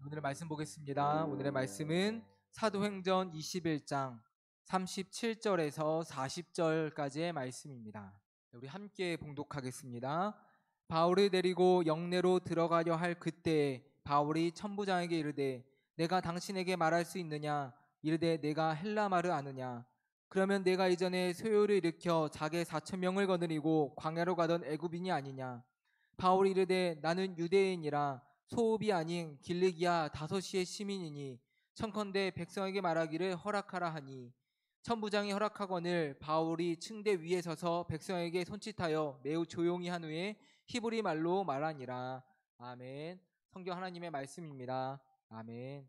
오늘의 말씀 보겠습니다. 오늘의 말씀은 사도행전 21장 37절에서 40절까지의 말씀입니다. 우리 함께 봉독하겠습니다. 바울을 데리고 영내로 들어가려 할 그때에 바울이 천부장에게 이르되 내가 당신에게 말할 수 있느냐? 이르되 내가 헬라 말을 아느냐? 그러면 내가 이전에 소요를 일으켜 자개 4,000명을 거느리고 광야로 가던 애굽인이 아니냐? 바울이 이르되 나는 유대인이라 소읍이 아닌 길리기아 다소시의 시민이니 청컨대 백성에게 말하기를 허락하라 하니 천부장이 허락하거늘 바울이 층대 위에 서서 백성에게 손짓하여 매우 조용히 한 후에 히브리 말로 말하니라. 아멘. 성경 하나님의 말씀입니다. 아멘.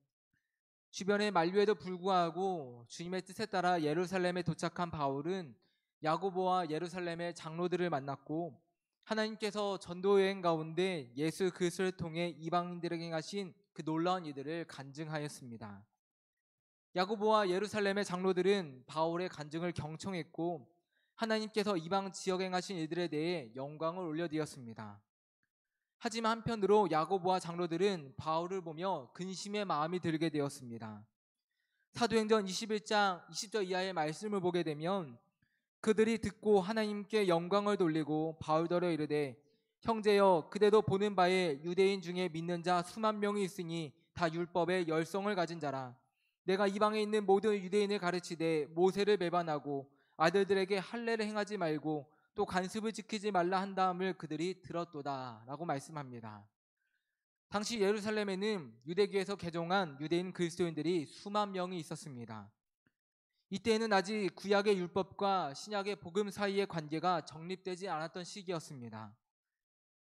주변의 만류에도 불구하고 주님의 뜻에 따라 예루살렘에 도착한 바울은 야고보와 예루살렘의 장로들을 만났고 하나님께서 전도 여행 가운데 예수 그리스도를 통해 이방인들에게 행하신 그 놀라운 일들을 간증하였습니다. 야고보와 예루살렘의 장로들은 바울의 간증을 경청했고 하나님께서 이방 지역에 행하신 일들에 대해 영광을 올려드렸습니다. 하지만 한편으로 야고보와 장로들은 바울을 보며 근심의 마음이 들게 되었습니다. 사도행전 21장 20절 이하의 말씀을 보게 되면 그들이 듣고 하나님께 영광을 돌리고 바울더러 이르되 형제여 그대도 보는 바에 유대인 중에 믿는 자 수만 명이 있으니 다 율법의 열성을 가진 자라. 내가 이방에 있는 모든 유대인을 가르치되 모세를 배반하고 아들들에게 할례를 행하지 말고 또 관습을 지키지 말라 한다음을 그들이 들었도다 라고 말씀합니다. 당시 예루살렘에는 유대교에서 개종한 유대인 그리스도인들이 수만 명이 있었습니다. 이때에는 아직 구약의 율법과 신약의 복음 사이의 관계가 정립되지 않았던 시기였습니다.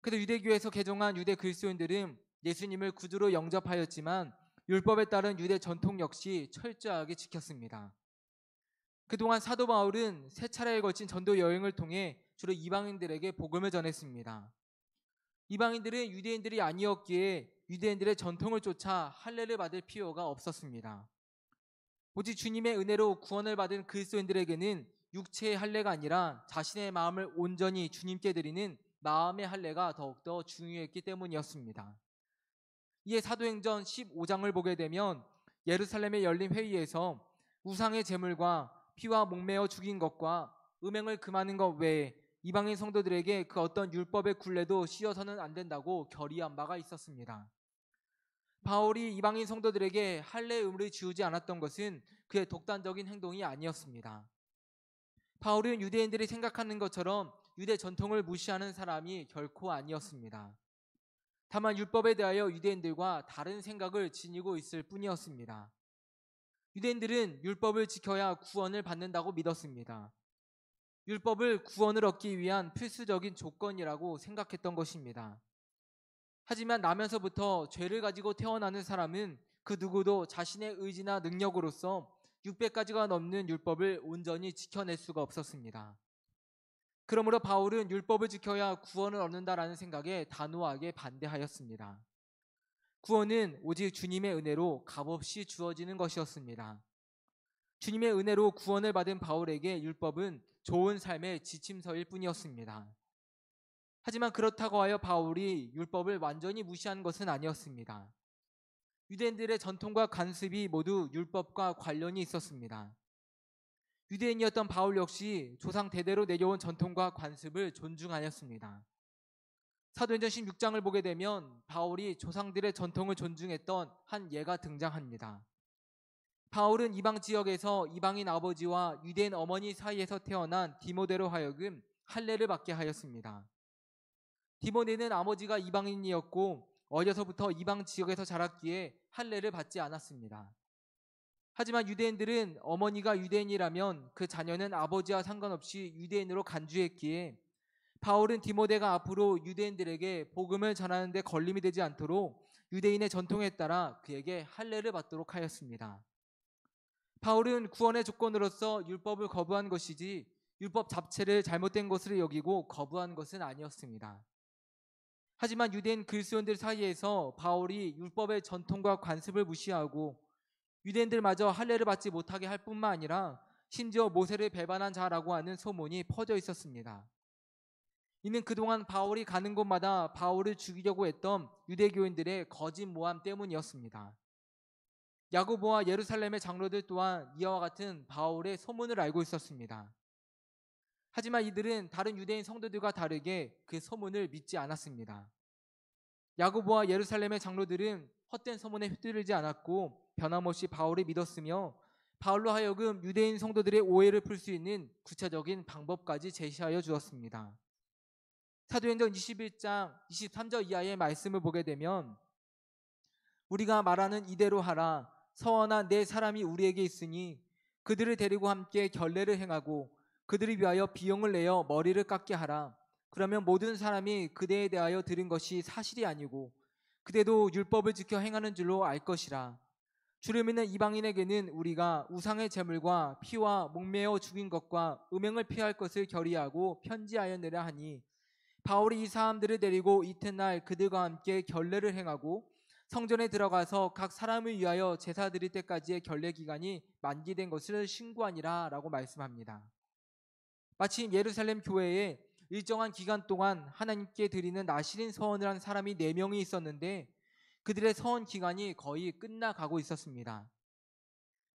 그래서 유대교에서 개종한 유대 그리스도인들은 예수님을 구주로 영접하였지만 율법에 따른 유대 전통 역시 철저하게 지켰습니다. 그동안 사도 바울은 세 차례에 걸친 전도 여행을 통해 주로 이방인들에게 복음을 전했습니다. 이방인들은 유대인들이 아니었기에 유대인들의 전통을 쫓아 할례를 받을 필요가 없었습니다. 오직 주님의 은혜로 구원을 받은 그리스도인들에게는 육체의 할례가 아니라 자신의 마음을 온전히 주님께 드리는 마음의 할례가 더욱더 중요했기 때문이었습니다. 이에 사도행전 15장을 보게 되면 예루살렘에 열린 회의에서 우상의 제물과 피와 목매어 죽인 것과 음행을 금하는 것 외에 이방인 성도들에게 그 어떤 율법의 굴레도 씌워서는 안 된다고 결의한 바가 있었습니다. 바울이 이방인 성도들에게 할례 의무를 지우지 않았던 것은 그의 독단적인 행동이 아니었습니다. 바울은 유대인들이 생각하는 것처럼 유대 전통을 무시하는 사람이 결코 아니었습니다. 다만 율법에 대하여 유대인들과 다른 생각을 지니고 있을 뿐이었습니다. 유대인들은 율법을 지켜야 구원을 받는다고 믿었습니다. 율법을 구원을 얻기 위한 필수적인 조건이라고 생각했던 것입니다. 하지만 나면서부터 죄를 가지고 태어나는 사람은 그 누구도 자신의 의지나 능력으로서 600가지가 넘는 율법을 온전히 지켜낼 수가 없었습니다. 그러므로 바울은 율법을 지켜야 구원을 얻는다라는 생각에 단호하게 반대하였습니다. 구원은 오직 주님의 은혜로 값없이 주어지는 것이었습니다. 주님의 은혜로 구원을 받은 바울에게 율법은 좋은 삶의 지침서일 뿐이었습니다. 하지만 그렇다고 하여 바울이 율법을 완전히 무시한 것은 아니었습니다. 유대인들의 전통과 관습이 모두 율법과 관련이 있었습니다. 유대인이었던 바울 역시 조상 대대로 내려온 전통과 관습을 존중하였습니다. 사도행전 16장을 보게 되면 바울이 조상들의 전통을 존중했던 한 예가 등장합니다. 바울은 이방 지역에서 이방인 아버지와 유대인 어머니 사이에서 태어난 디모데로 하여금 할례를 받게 하였습니다. 디모데는 아버지가 이방인이었고 어려서부터 이방 지역에서 자랐기에 할례를 받지 않았습니다. 하지만 유대인들은 어머니가 유대인이라면 그 자녀는 아버지와 상관없이 유대인으로 간주했기에 바울은 디모데가 앞으로 유대인들에게 복음을 전하는 데 걸림이 되지 않도록 유대인의 전통에 따라 그에게 할례를 받도록 하였습니다. 바울은 구원의 조건으로서 율법을 거부한 것이지 율법 자체를 잘못된 것으로 여기고 거부한 것은 아니었습니다. 하지만 유대인 그리스도인들 사이에서 바울이 율법의 전통과 관습을 무시하고 유대인들마저 할례를 받지 못하게 할 뿐만 아니라 심지어 모세를 배반한 자라고 하는 소문이 퍼져 있었습니다. 이는 그동안 바울이 가는 곳마다 바울을 죽이려고 했던 유대교인들의 거짓 모함 때문이었습니다. 야고보와 예루살렘의 장로들 또한 이와 같은 바울의 소문을 알고 있었습니다. 하지만 이들은 다른 유대인 성도들과 다르게 그 소문을 믿지 않았습니다. 야고보와 예루살렘의 장로들은 헛된 소문에 휘둘리지 않았고 변함없이 바울을 믿었으며 바울로 하여금 유대인 성도들의 오해를 풀 수 있는 구체적인 방법까지 제시하여 주었습니다. 사도행전 21장 23절 이하의 말씀을 보게 되면 우리가 말하는 이대로 하라. 서원한 네 사람이 우리에게 있으니 그들을 데리고 함께 결례를 행하고 그들을 위하여 비용을 내어 머리를 깎게 하라. 그러면 모든 사람이 그대에 대하여 들은 것이 사실이 아니고 그대도 율법을 지켜 행하는 줄로 알 것이라. 주를 믿는 이방인에게는 우리가 우상의 제물과 피와 목매어 죽인 것과 음행을 피할 것을 결의하고 편지하였느라 하니 바울이 이 사람들을 데리고 이튿날 그들과 함께 결례를 행하고 성전에 들어가서 각 사람을 위하여 제사 드릴 때까지의 결례 기간이 만기된 것을 신고하니라 라고 말씀합니다. 마침 예루살렘 교회에 일정한 기간 동안 하나님께 드리는 나실인 서원을 한 사람이 4명이 있었는데 그들의 서원 기간이 거의 끝나가고 있었습니다.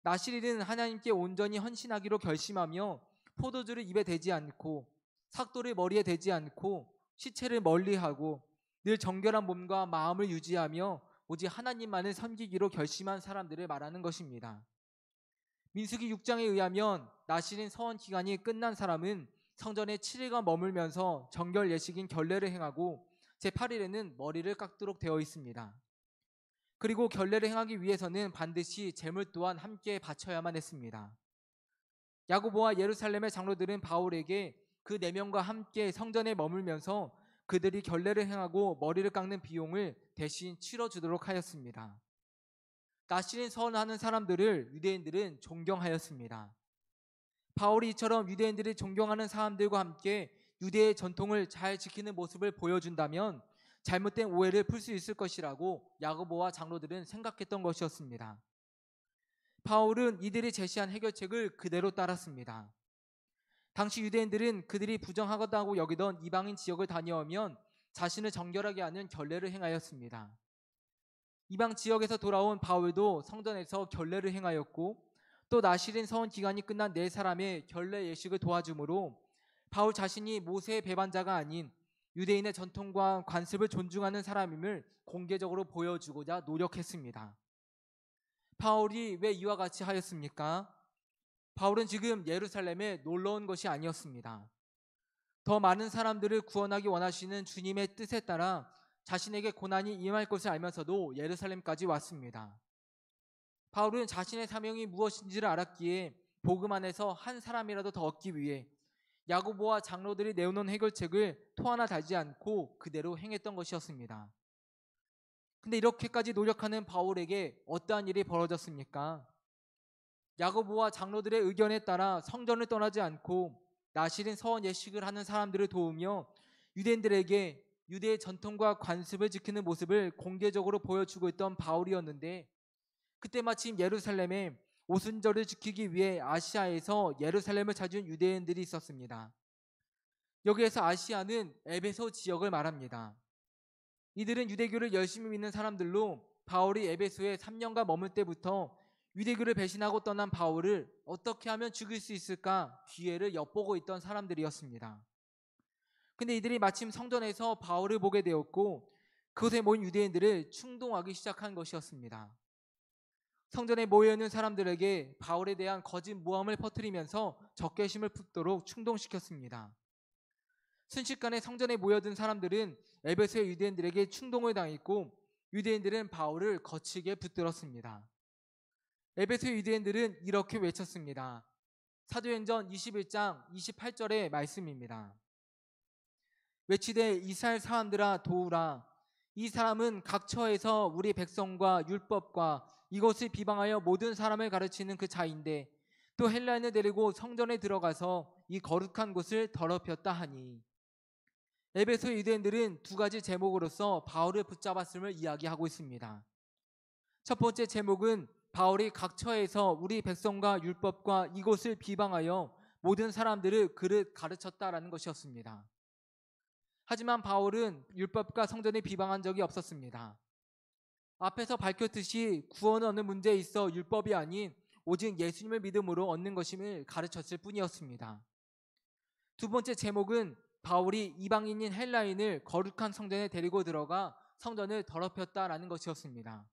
나실인은 하나님께 온전히 헌신하기로 결심하며 포도주를 입에 대지 않고 삭도를 머리에 대지 않고 시체를 멀리하고 늘 정결한 몸과 마음을 유지하며 오직 하나님만을 섬기기로 결심한 사람들을 말하는 것입니다. 민수기 6장에 의하면 나실인 서원 기간이 끝난 사람은 성전에 7일간 머물면서 정결 예식인 결례를 행하고 제8일에는 머리를 깎도록 되어 있습니다. 그리고 결례를 행하기 위해서는 반드시 제물 또한 함께 바쳐야만 했습니다. 야고보와 예루살렘의 장로들은 바울에게 그 4명과 함께 성전에 머물면서 그들이 결례를 행하고 머리를 깎는 비용을 대신 치러주도록 하였습니다. 나실인 서원하는 사람들을 유대인들은 존경하였습니다. 바울이 이처럼 유대인들이 존경하는 사람들과 함께 유대의 전통을 잘 지키는 모습을 보여준다면 잘못된 오해를 풀 수 있을 것이라고 야고보와 장로들은 생각했던 것이었습니다. 바울은 이들이 제시한 해결책을 그대로 따랐습니다. 당시 유대인들은 그들이 부정하다고 여기던 이방인 지역을 다녀오면 자신을 정결하게 하는 결례를 행하였습니다. 이방 지역에서 돌아온 바울도 성전에서 결례를 행하였고 또 나실인 서원 기간이 끝난 4사람의 결례 예식을 도와주므로 바울 자신이 모세의 배반자가 아닌 유대인의 전통과 관습을 존중하는 사람임을 공개적으로 보여주고자 노력했습니다. 바울이 왜 이와 같이 하였습니까? 바울은 지금 예루살렘에 놀러 온 것이 아니었습니다. 더 많은 사람들을 구원하기 원하시는 주님의 뜻에 따라 자신에게 고난이 임할 것을 알면서도 예루살렘까지 왔습니다. 바울은 자신의 사명이 무엇인지를 알았기에 복음 안에서 한 사람이라도 더 얻기 위해 야고보와 장로들이 내어놓은 해결책을 토 하나 달지 않고 그대로 행했던 것이었습니다. 근데 이렇게까지 노력하는 바울에게 어떠한 일이 벌어졌습니까? 야고보와 장로들의 의견에 따라 성전을 떠나지 않고 나실인 서원 예식을 하는 사람들을 도우며 유대인들에게 유대의 전통과 관습을 지키는 모습을 공개적으로 보여주고 있던 바울이었는데 그때 마침 예루살렘에 오순절을 지키기 위해 아시아에서 예루살렘을 찾은 유대인들이 있었습니다. 여기에서 아시아는 에베소 지역을 말합니다. 이들은 유대교를 열심히 믿는 사람들로 바울이 에베소에 3년간 머물 때부터 유대교를 배신하고 떠난 바울을 어떻게 하면 죽일 수 있을까 기회를 엿보고 있던 사람들이었습니다. 근데 이들이 마침 성전에서 바울을 보게 되었고 그곳에 모인 유대인들을 충동하기 시작한 것이었습니다. 성전에 모여있는 사람들에게 바울에 대한 거짓 모함을 퍼뜨리면서 적개심을 품도록 충동시켰습니다. 순식간에 성전에 모여든 사람들은 에베소의 유대인들에게 충동을 당했고 유대인들은 바울을 거칠게 붙들었습니다. 에베소의 유대인들은 이렇게 외쳤습니다. 사도행전 21장 28절의 말씀입니다. 외치되 이스라엘 사람들아 도우라. 이 사람은 각처에서 우리 백성과 율법과 이것을 비방하여 모든 사람을 가르치는 그 자인데 또 헬라인을 데리고 성전에 들어가서 이 거룩한 곳을 더럽혔다 하니. 에베소 유대인들은 2가지 제목으로서 바울을 붙잡았음을 이야기하고 있습니다. 첫 번째 제목은 바울이 각처에서 우리 백성과 율법과 이것을 비방하여 모든 사람들을 그를 가르쳤다라는 것이었습니다. 하지만 바울은 율법과 성전을 비방한 적이 없었습니다. 앞에서 밝혔듯이 구원을 얻는 문제에 있어 율법이 아닌 오직 예수님을 믿음으로 얻는 것임을 가르쳤을 뿐이었습니다. 두 번째 제목은 바울이 이방인인 헬라인을 거룩한 성전에 데리고 들어가 성전을 더럽혔다라는 것이었습니다.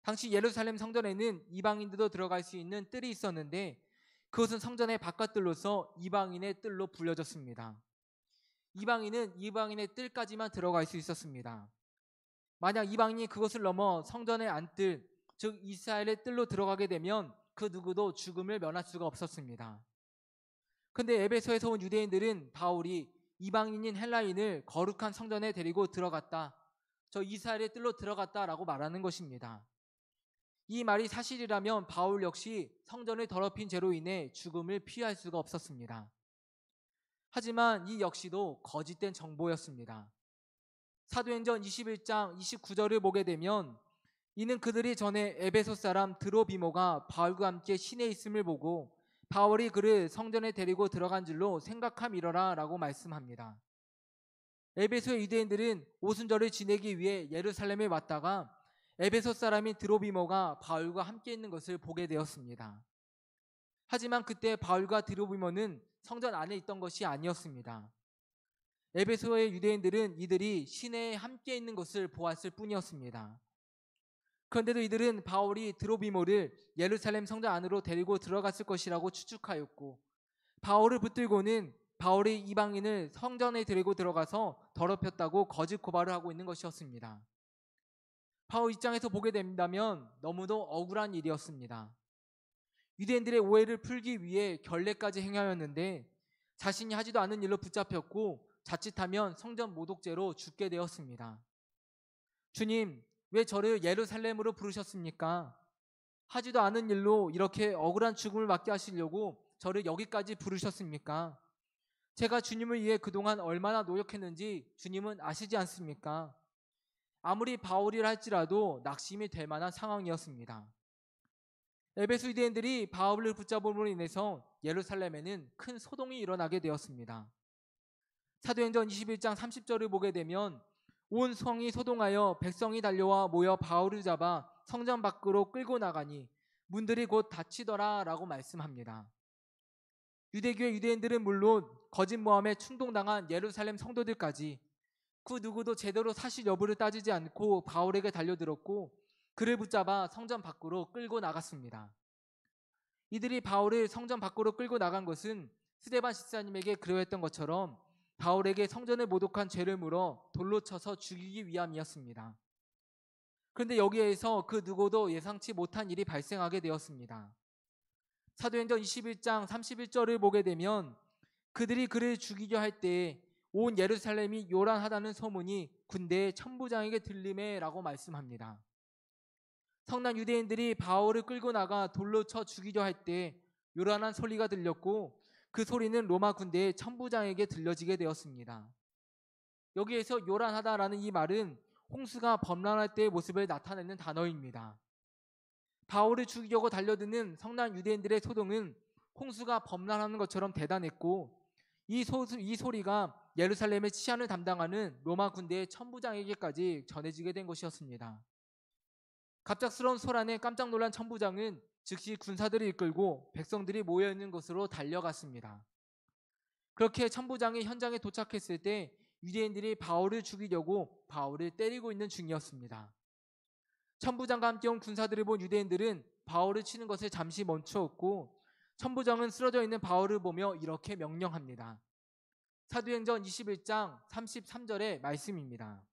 당시 예루살렘 성전에는 이방인들도 들어갈 수 있는 뜰이 있었는데 그것은 성전의 바깥뜰로서 이방인의 뜰로 불려졌습니다. 이방인은 이방인의 뜰까지만 들어갈 수 있었습니다. 만약 이방인이 그것을 넘어 성전의 안뜰, 즉 이스라엘의 뜰로 들어가게 되면 그 누구도 죽음을 면할 수가 없었습니다. 그런데 에베소에서 온 유대인들은 바울이 이방인인 헬라인을 거룩한 성전에 데리고 들어갔다, 저 이스라엘의 뜰로 들어갔다라고 말하는 것입니다. 이 말이 사실이라면 바울 역시 성전을 더럽힌 죄로 인해 죽음을 피할 수가 없었습니다. 하지만 이 역시도 거짓된 정보였습니다. 사도행전 21장 29절을 보게 되면 이는 그들이 전에 에베소 사람 드로비모가 바울과 함께 시내에 있음을 보고 바울이 그를 성전에 데리고 들어간 줄로 생각함이러라 라고 말씀합니다. 에베소의 유대인들은 오순절을 지내기 위해 예루살렘에 왔다가 에베소 사람인 드로비모가 바울과 함께 있는 것을 보게 되었습니다. 하지만 그때 바울과 드로비모는 성전 안에 있던 것이 아니었습니다. 에베소의 유대인들은 이들이 시내에 함께 있는 것을 보았을 뿐이었습니다. 그런데도 이들은 바울이 드로비모를 예루살렘 성전 안으로 데리고 들어갔을 것이라고 추측하였고 바울을 붙들고는 바울이 이방인을 성전에 데리고 들어가서 더럽혔다고 거짓 고발을 하고 있는 것이었습니다. 바울 입장에서 보게 된다면 너무도 억울한 일이었습니다. 유대인들의 오해를 풀기 위해 결례까지 행하였는데 자신이 하지도 않은 일로 붙잡혔고 자칫하면 성전 모독죄로 죽게 되었습니다. 주님, 왜 저를 예루살렘으로 부르셨습니까? 하지도 않은 일로 이렇게 억울한 죽음을 맞게 하시려고 저를 여기까지 부르셨습니까? 제가 주님을 위해 그동안 얼마나 노력했는지 주님은 아시지 않습니까? 아무리 바울이라 할지라도 낙심이 될 만한 상황이었습니다. 에베소 유대인들이 바울을 붙잡음으로 인해서 예루살렘에는 큰 소동이 일어나게 되었습니다. 사도행전 21장 30절을 보게 되면 온 성이 소동하여 백성이 달려와 모여 바울을 잡아 성전 밖으로 끌고 나가니 문들이 곧 닫히더라 라고 말씀합니다. 유대교의 유대인들은 물론 거짓 모함에 충동당한 예루살렘 성도들까지 그 누구도 제대로 사실 여부를 따지지 않고 바울에게 달려들었고 그를 붙잡아 성전 밖으로 끌고 나갔습니다. 이들이 바울을 성전 밖으로 끌고 나간 것은 스데반 집사님에게 그러했던 것처럼 바울에게 성전을 모독한 죄를 물어 돌로 쳐서 죽이기 위함이었습니다. 그런데 여기에서 그 누구도 예상치 못한 일이 발생하게 되었습니다. 사도행전 21장 31절을 보게 되면 그들이 그를 죽이려 할 때에 온 예루살렘이 요란하다는 소문이 군대의 천부장에게 들리매 라고 말씀합니다. 성난 유대인들이 바울을 끌고 나가 돌로 쳐 죽이려 할 때 요란한 소리가 들렸고 그 소리는 로마 군대의 천부장에게 들려지게 되었습니다. 여기에서 요란하다라는 이 말은 홍수가 범람할 때의 모습을 나타내는 단어입니다. 바울을 죽이려고 달려드는 성난 유대인들의 소동은 홍수가 범람하는 것처럼 대단했고 이 소리가 예루살렘의 치안을 담당하는 로마 군대의 천부장에게까지 전해지게 된 것이었습니다. 갑작스러운 소란에 깜짝 놀란 천부장은 즉시 군사들을 이끌고 백성들이 모여있는 곳으로 달려갔습니다. 그렇게 천부장이 현장에 도착했을 때 유대인들이 바울을 죽이려고 바울을 때리고 있는 중이었습니다. 천부장과 함께 온 군사들을 본 유대인들은 바울을 치는 것을 잠시 멈추었고 천부장은 쓰러져 있는 바울을 보며 이렇게 명령합니다. 사도행전 21장 33절의 말씀입니다.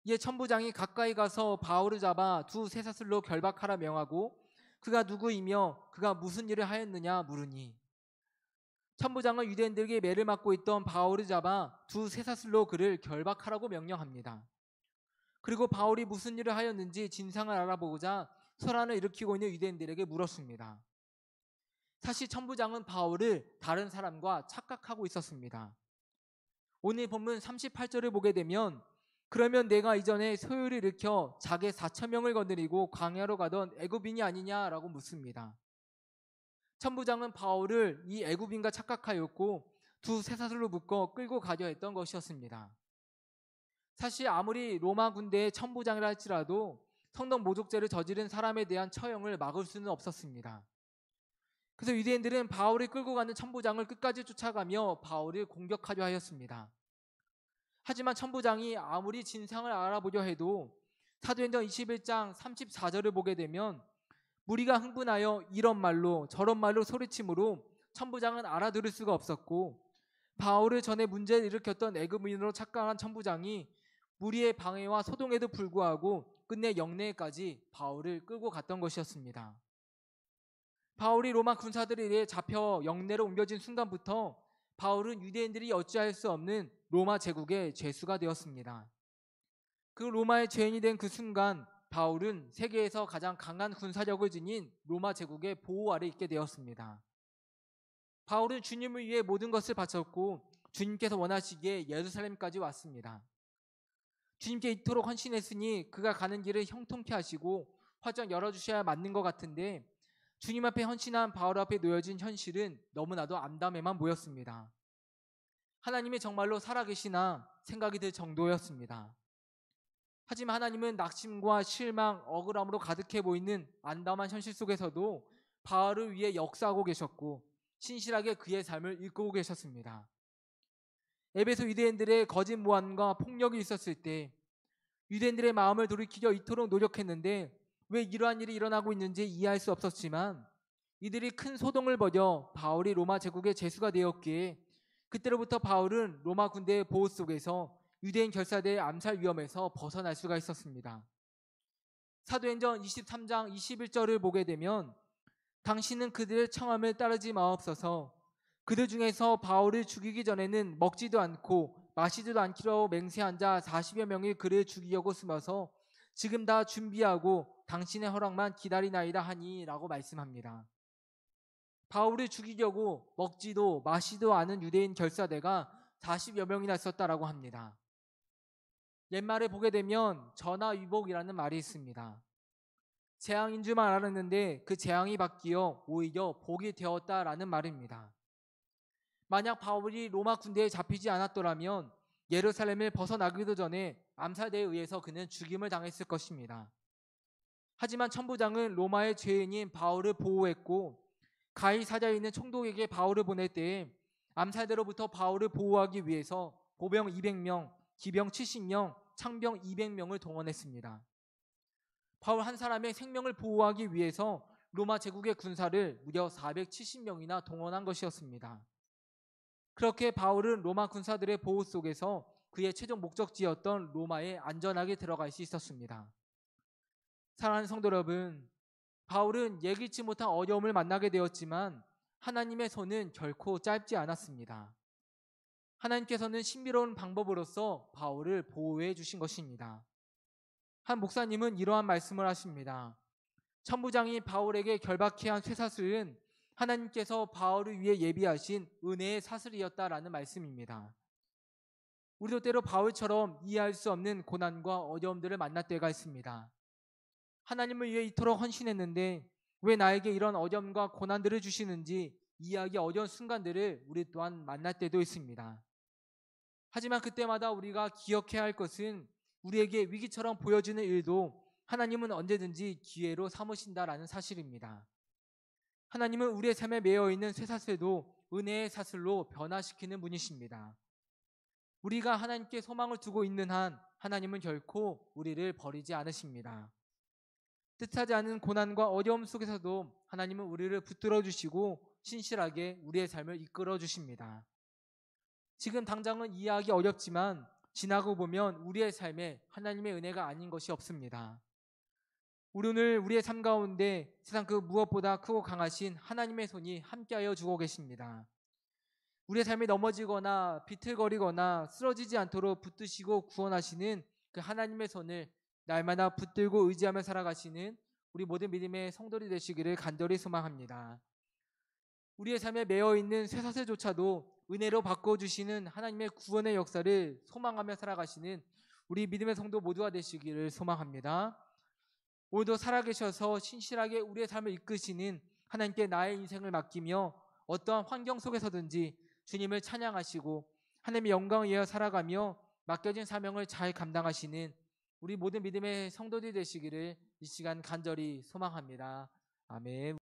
이에 천부장이 가까이 가서 바울을 잡아 두 쇠사슬로 결박하라 명하고 그가 누구이며 그가 무슨 일을 하였느냐 물으니 천부장은 유대인들에게 매를 맞고 있던 바울을 잡아 두 쇠사슬로 그를 결박하라고 명령합니다. 그리고 바울이 무슨 일을 하였는지 진상을 알아보고자 소란을 일으키고 있는 유대인들에게 물었습니다. 사실 천부장은 바울을 다른 사람과 착각하고 있었습니다. 오늘 본문 38절을 보게 되면 그러면 내가 이전에 소요를 일으켜 자기 4,000명을 거느리고 광야로 가던 애굽인이 아니냐라고 묻습니다. 천부장은 바울을 이 애굽인과 착각하였고 두 쇠사슬로 묶어 끌고 가려 했던 것이었습니다. 사실 아무리 로마 군대의 천부장이라 할지라도 성령 모독죄를 저지른 사람에 대한 처형을 막을 수는 없었습니다. 그래서 유대인들은 바울을 끌고 가는 천부장을 끝까지 쫓아가며 바울을 공격하려 하였습니다. 하지만 천부장이 아무리 진상을 알아보려 해도 사도행전 21장 34절을 보게 되면 무리가 흥분하여 이런 말로 저런 말로 소리치므로 천부장은 알아들을 수가 없었고, 바울을 전에 문제를 일으켰던 애굽인으로 착각한 천부장이 무리의 방해와 소동에도 불구하고 끝내 영내까지 바울을 끌고 갔던 것이었습니다. 바울이 로마 군사들에 의해 잡혀 영내로 옮겨진 순간부터 바울은 유대인들이 어찌할 수 없는 로마 제국의 죄수가 되었습니다. 그 로마의 죄인이 된 그 순간 바울은 세계에서 가장 강한 군사력을 지닌 로마 제국의 보호 아래 있게 되었습니다. 바울은 주님을 위해 모든 것을 바쳤고 주님께서 원하시기에 예루살렘까지 왔습니다. 주님께 이토록 헌신했으니 그가 가는 길을 형통케 하시고 활짝 열어주셔야 맞는 것 같은데, 주님 앞에 헌신한 바울 앞에 놓여진 현실은 너무나도 암담에만 모였습니다. 하나님이 정말로 살아계시나 생각이 들 정도였습니다. 하지만 하나님은 낙심과 실망, 억울함으로 가득해 보이는 암담한 현실 속에서도 바울을 위해 역사하고 계셨고 신실하게 그의 삶을 이끌고 계셨습니다. 에베소 유대인들의 거짓 모함과 폭력이 있었을 때 유대인들의 마음을 돌이키려 이토록 노력했는데 왜 이러한 일이 일어나고 있는지 이해할 수 없었지만, 이들이 큰 소동을 벌여 바울이 로마 제국의 죄수가 되었기에 그때로부터 바울은 로마 군대의 보호 속에서 유대인 결사대의 암살 위험에서 벗어날 수가 있었습니다. 사도행전 23장 21절을 보게 되면 당신은 그들의 청함을 따르지 마옵소서. 그들 중에서 바울을 죽이기 전에는 먹지도 않고 마시지도 않기로 맹세한 자 40여 명이 그를 죽이려고 숨어서 지금 다 준비하고 당신의 허락만 기다리나이다 하니 라고 말씀합니다. 바울을 죽이려고 먹지도 마시지도 않은 유대인 결사대가 40여 명이나 있었다라고 합니다. 옛말에 보게 되면 전화위복이라는 말이 있습니다. 재앙인 줄만 알았는데 그 재앙이 바뀌어 오히려 복이 되었다라는 말입니다. 만약 바울이 로마 군대에 잡히지 않았더라면 예루살렘을 벗어나기도 전에 암살대에 의해서 그는 죽임을 당했을 것입니다. 하지만 천부장은 로마의 죄인인 바울을 보호했고 가히 사자에 있는 총독에게 바울을 보낼 때에 암살대로부터 바울을 보호하기 위해서 보병 200명, 기병 70명, 창병 200명을 동원했습니다. 바울 한 사람의 생명을 보호하기 위해서 로마 제국의 군사를 무려 470명이나 동원한 것이었습니다. 그렇게 바울은 로마 군사들의 보호 속에서 그의 최종 목적지였던 로마에 안전하게 들어갈 수 있었습니다. 사랑하는 성도 여러분, 바울은 예기치 못한 어려움을 만나게 되었지만 하나님의 손은 결코 짧지 않았습니다. 하나님께서는 신비로운 방법으로서 바울을 보호해 주신 것입니다. 한 목사님은 이러한 말씀을 하십니다. 천부장이 바울에게 결박해 한 쇠사슬은 하나님께서 바울을 위해 예비하신 은혜의 사슬이었다라는 말씀입니다. 우리도 때로 바울처럼 이해할 수 없는 고난과 어려움들을 만날 때가 있습니다. 하나님을 위해 이토록 헌신했는데 왜 나에게 이런 어려움과 고난들을 주시는지 이해하기 어려운 순간들을 우리 또한 만날 때도 있습니다. 하지만 그때마다 우리가 기억해야 할 것은 우리에게 위기처럼 보여지는 일도 하나님은 언제든지 기회로 삼으신다라는 사실입니다. 하나님은 우리의 삶에 매여있는 쇠사슬도 은혜의 사슬로 변화시키는 분이십니다. 우리가 하나님께 소망을 두고 있는 한 하나님은 결코 우리를 버리지 않으십니다. 뜻하지 않은 고난과 어려움 속에서도 하나님은 우리를 붙들어 주시고 신실하게 우리의 삶을 이끌어 주십니다. 지금 당장은 이해하기 어렵지만 지나고 보면 우리의 삶에 하나님의 은혜가 아닌 것이 없습니다. 우리 오늘 우리의 삶 가운데 세상 그 무엇보다 크고 강하신 하나님의 손이 함께하여 주고 계십니다. 우리의 삶이 넘어지거나 비틀거리거나 쓰러지지 않도록 붙드시고 구원하시는 그 하나님의 손을 날마다 붙들고 의지하며 살아가시는 우리 모든 믿음의 성도들이 되시기를 간절히 소망합니다. 우리의 삶에 매여있는 쇠사슬조차도 은혜로 바꿔주시는 하나님의 구원의 역사를 소망하며 살아가시는 우리 믿음의 성도 모두가 되시기를 소망합니다. 오늘도 살아계셔서 신실하게 우리의 삶을 이끄시는 하나님께 나의 인생을 맡기며 어떠한 환경 속에서든지 주님을 찬양하시고 하나님의 영광을 위하여 살아가며 맡겨진 사명을 잘 감당하시는 우리 모든 믿음의 성도들 되시기를 이 시간 간절히 소망합니다. 아멘.